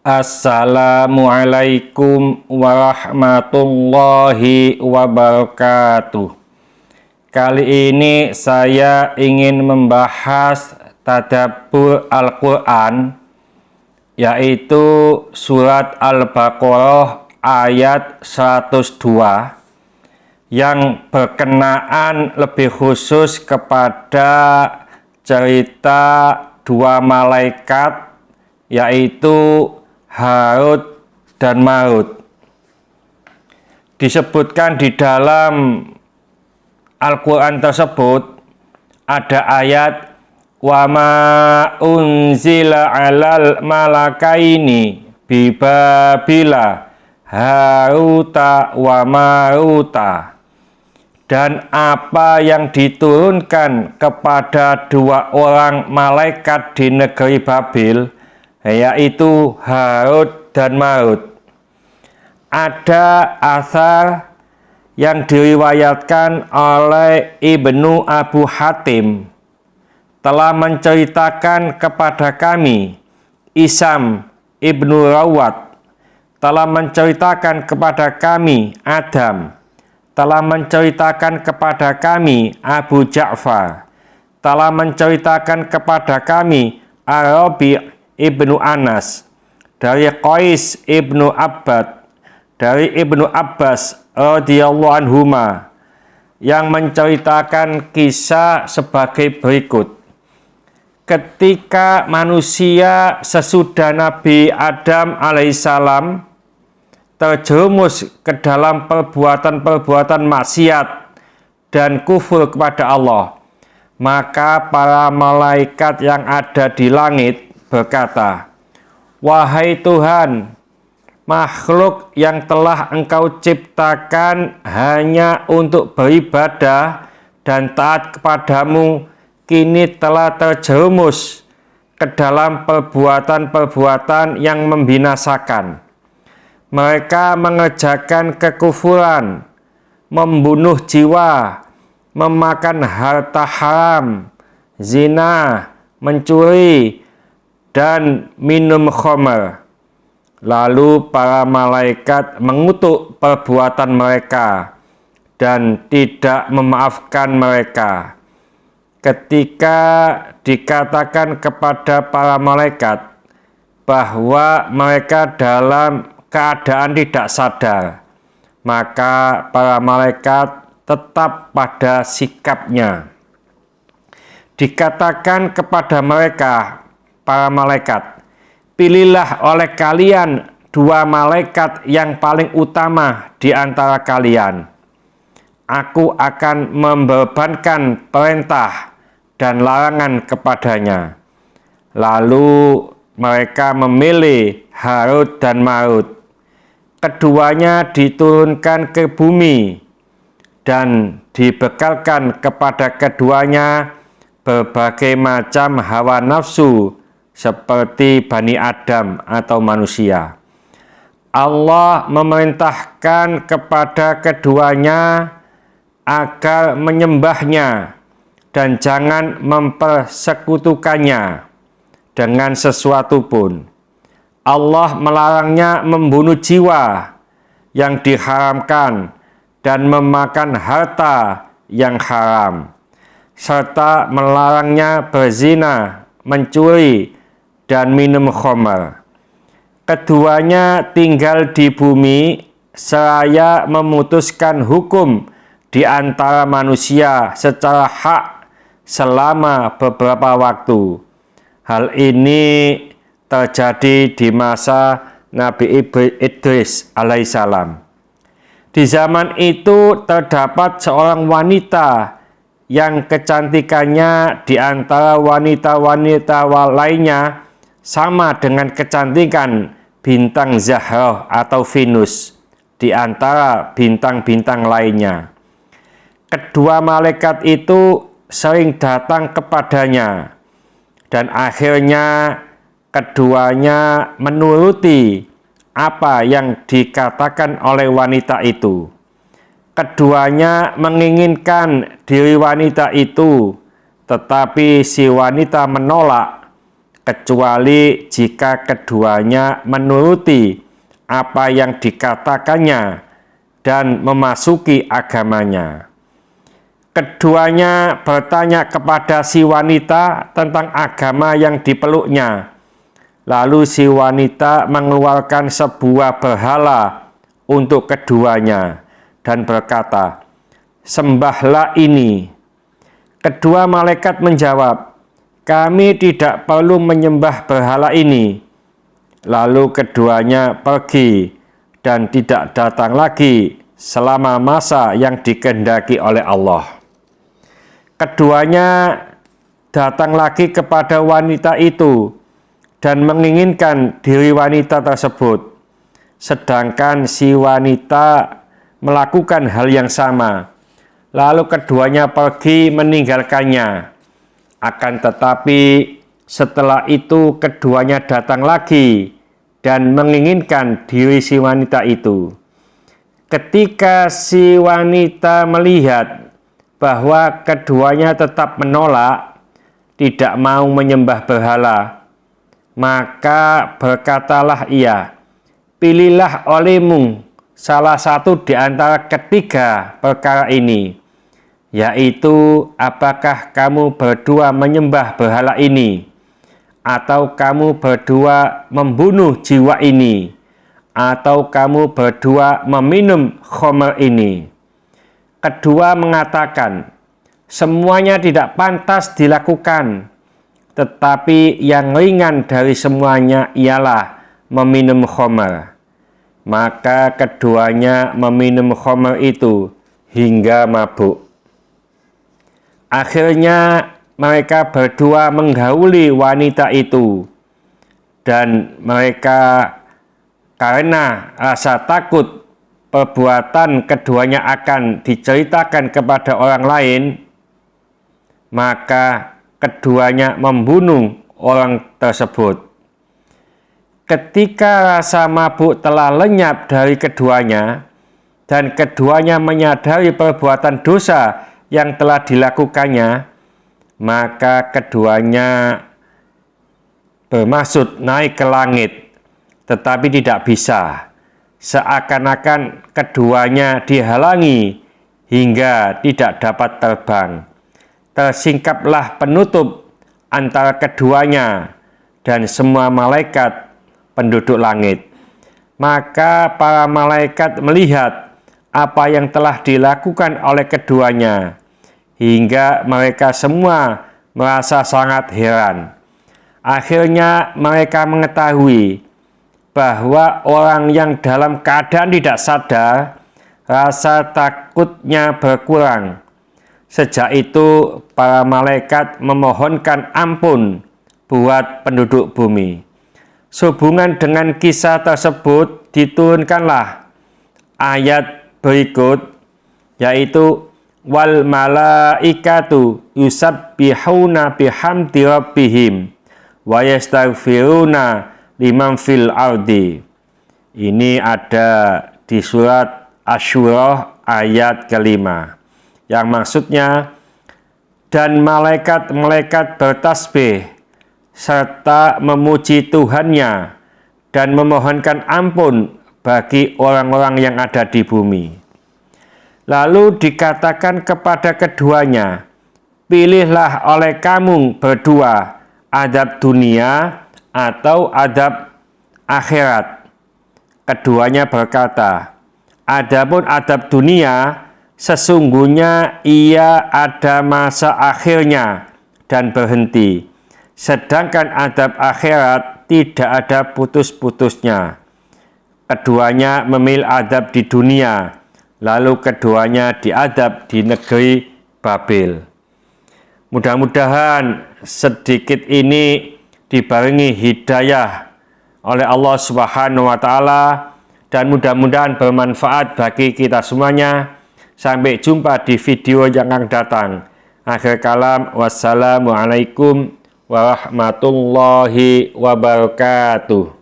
Assalamualaikum warahmatullahi wabarakatuh. Kali ini saya ingin membahas tadabbur Al-Quran, yaitu surat Al-Baqarah ayat 102 yang berkenaan lebih khusus kepada cerita dua malaikat, yaitu Harut dan Marut. Disebutkan di dalam Al-Quran tersebut ada ayat wa ma unzila alal malakaini bi Babila Haruta wa Maruta, dan apa yang diturunkan kepada dua orang malaikat di negeri Babil, yaitu Harut dan Marut. Ada asar yang diriwayatkan oleh Ibnu Abu Hatim telah menceritakan kepada kami, Isam Ibnu Rawat telah menceritakan kepada kami, Adam telah menceritakan kepada kami, Abu Ja'far telah menceritakan kepada kami, Ar-Rabi' Ibnu Anas dari Qais Ibnu Abbad dari Ibnu Abbas radhiyallahu anhuma, yang menceritakan kisah sebagai berikut. Ketika manusia sesudah Nabi Adam alaihissalam terjerumus ke dalam perbuatan-perbuatan maksiat dan kufur kepada Allah, maka para malaikat yang ada di langit berkata, "Wahai Tuhan, makhluk yang telah Engkau ciptakan hanya untuk beribadah dan taat kepadamu kini telah terjerumus ke dalam perbuatan-perbuatan yang membinasakan. Mereka mengerjakan kekufuran, membunuh jiwa, memakan harta haram, zina, mencuri, dan minum khamr." Lalu para malaikat mengutuk perbuatan mereka dan tidak memaafkan mereka. Ketika dikatakan kepada para malaikat bahwa mereka dalam keadaan tidak sadar, maka para malaikat tetap pada sikapnya. Dikatakan kepada mereka, para malaikat, "Pilihlah oleh kalian dua malaikat yang paling utama di antara kalian. Aku akan membebankan perintah dan larangan kepadanya." Lalu mereka memilih Harut dan Marut. Keduanya diturunkan ke bumi dan dibekalkan kepada keduanya berbagai macam hawa nafsu seperti Bani Adam atau manusia. Allah memerintahkan kepada keduanya agar menyembahnya dan jangan mempersekutukannya dengan sesuatu pun. Allah melarangnya membunuh jiwa yang diharamkan dan memakan harta yang haram, serta melarangnya berzina, mencuri, dan minum khamr. Keduanya tinggal di bumi seraya memutuskan hukum di antara manusia secara hak selama beberapa waktu. Hal ini terjadi di masa Nabi Idris alaihissalam. Di zaman itu terdapat seorang wanita yang kecantikannya di antara wanita-wanita lainnya sama dengan kecantikan bintang Zahra atau Venus di antara bintang-bintang lainnya. Kedua malaikat itu sering datang kepadanya, dan akhirnya keduanya menuruti apa yang dikatakan oleh wanita itu. Keduanya menginginkan diri wanita itu, tetapi si wanita menolak kecuali jika keduanya menuruti apa yang dikatakannya dan memasuki agamanya. Keduanya bertanya kepada si wanita tentang agama yang dipeluknya. Lalu si wanita mengeluarkan sebuah berhala untuk keduanya dan berkata, "Sembahlah ini." Kedua malaikat menjawab, "Kami tidak perlu menyembah berhala ini." Lalu keduanya pergi dan tidak datang lagi selama masa yang dikehendaki oleh Allah. Keduanya datang lagi kepada wanita itu dan menginginkan diri wanita tersebut, sedangkan si wanita melakukan hal yang sama. Lalu keduanya pergi meninggalkannya. Akan tetapi setelah itu keduanya datang lagi dan menginginkan diri si wanita itu. Ketika si wanita melihat bahwa keduanya tetap menolak, tidak mau menyembah berhala, maka berkatalah ia, "Pilihlah olehmu salah satu di antara ketiga perkara ini, yaitu apakah kamu berdua menyembah berhala ini, atau kamu berdua membunuh jiwa ini, atau kamu berdua meminum khamr ini." Kedua mengatakan, "Semuanya tidak pantas dilakukan, tetapi yang ringan dari semuanya ialah meminum khamr." Maka keduanya meminum khamr itu hingga mabuk. Akhirnya mereka berdua menggauli wanita itu, dan mereka karena rasa takut perbuatan keduanya akan diceritakan kepada orang lain, maka keduanya membunuh orang tersebut. Ketika rasa mabuk telah lenyap dari keduanya dan keduanya menyadari perbuatan dosa yang telah dilakukannya, maka keduanya bermaksud naik ke langit, tetapi tidak bisa. Seakan-akan keduanya dihalangi hingga tidak dapat terbang. Tersingkaplah penutup antara keduanya dan semua malaikat penduduk langit. Maka para malaikat melihat apa yang telah dilakukan oleh keduanya, hingga mereka semua merasa sangat heran. Akhirnya mereka mengetahui bahwa orang yang dalam keadaan tidak sadar, rasa takutnya berkurang. Sejak itu para malaikat memohonkan ampun buat penduduk bumi. Sehubungan dengan kisah tersebut diturunkanlah ayat berikut, yaitu wal malaikatu yusabbihuna bihamdi rabbihim wa yastaghfiruna liman fil ardi. Ini ada di surat Asy-Syura ayat kelima, yang maksudnya, dan malaikat-malaikat bertasbih serta memuji Tuhannya dan memohonkan ampun bagi orang-orang yang ada di bumi. Lalu dikatakan kepada keduanya, "Pilihlah oleh kamu berdua adab dunia atau adab akhirat." Keduanya berkata, "Adapun adab dunia, sesungguhnya ia ada masa akhirnya dan berhenti. Sedangkan adab akhirat tidak ada putus-putusnya." Keduanya memilih adab di dunia, lalu keduanya diadab di negeri Babil. Mudah-mudahan sedikit ini dibarengi hidayah oleh Allah Subhanahu wa Ta'ala, dan mudah-mudahan bermanfaat bagi kita semuanya. Sampai jumpa di video yang akan datang. Akhir kalam, wassalamualaikum warahmatullahi wabarakatuh.